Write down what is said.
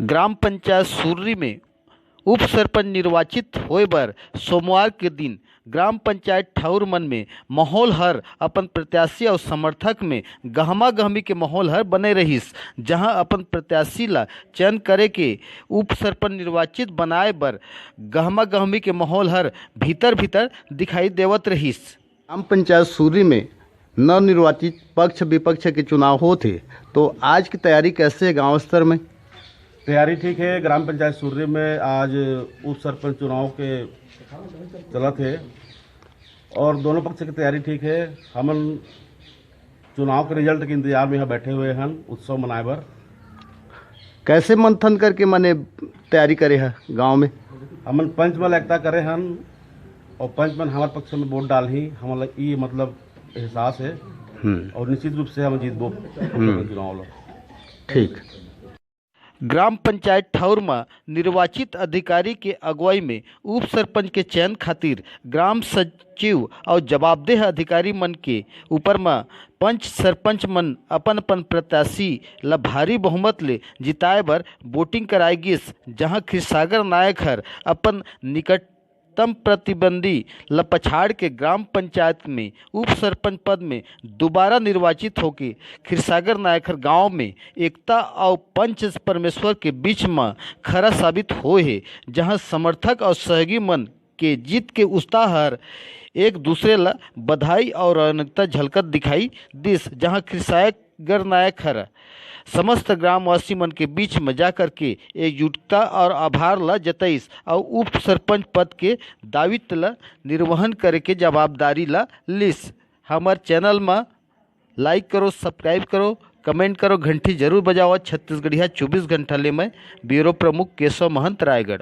ग्राम पंचायत सुर्री में उप सरपंच निर्वाचित होए बर सोमवार के दिन ग्राम पंचायत ठाउर मन में माहौल हर अपन प्रत्याशी और समर्थक में गहमा गहमी के माहौल हर बने रहिस, जहां अपन प्रत्याशी ला चयन करे के उप सरपंच निर्वाचित बनाए बर गहमा गहमी के माहौल हर भीतर भीतर दिखाई देवत रहिस। ग्राम पंचायत सुर्री में नवनिर्वाचित पक्ष विपक्ष के चुनाव होते, तो आज की तैयारी कैसे है गांव स्तर में? तैयारी ठीक है। ग्राम पंचायत सुर्री में आज उप सरपंच चुनाव के चलत है और दोनों पक्ष की तैयारी ठीक है। हमन चुनाव के रिजल्ट के इंतजार में यहाँ बैठे हुए हैं उत्सव मनाए बर। कैसे मंथन करके मने तैयारी करे है गांव में? हमन पंचमल एकता करे हैं और पंचमल हमारे पक्ष में वोट डाल ही हमारा ये मतलब एहसास है और निश्चित रूप से हम जीतबो चुनाव। ठीक। ग्राम पंचायत ठाउर में निर्वाचित अधिकारी के अगुवाई में उप सरपंच के चयन खातिर ग्राम सचिव और जवाबदेह अधिकारी मन के ऊपर में पंच सरपंच मन अपन अपन प्रत्याशी ला भारी बहुमत ले जिताए बर वोटिंग कराई गिस, जहां क्षीरसागर नायक हर अपन निकटतम प्रतिद्वंदी ला पछाड़ के ग्राम पंचायत में उप सरपंच पद में दोबारा निर्वाचित होके क्षीरसागर नायक हर गाँव में एकता और पंच परमेश्वर के बीच में खरा साबित होए है, जहां समर्थक और सहयोगी मन के जीत के उत्साह हर एक दूसरे ला बधाई और अनकता झलकत दिखाई दिस, जहां क्षीरसागर नायक हर समस्त ग्रामवासी मन के बीच में जाकर के एकजुटता और आभार ला जताइस और उप सरपंच पद के दायित्व ला निर्वहन करे के जवाबदारी ला लिस। हमार चैनल में लाइक करो, सब्सक्राइब करो, कमेंट करो, घंटी जरूर बजाओ। छत्तीसगढ़िया 24 घंटा ले मैं ब्यूरो प्रमुख केशव महंत, रायगढ़।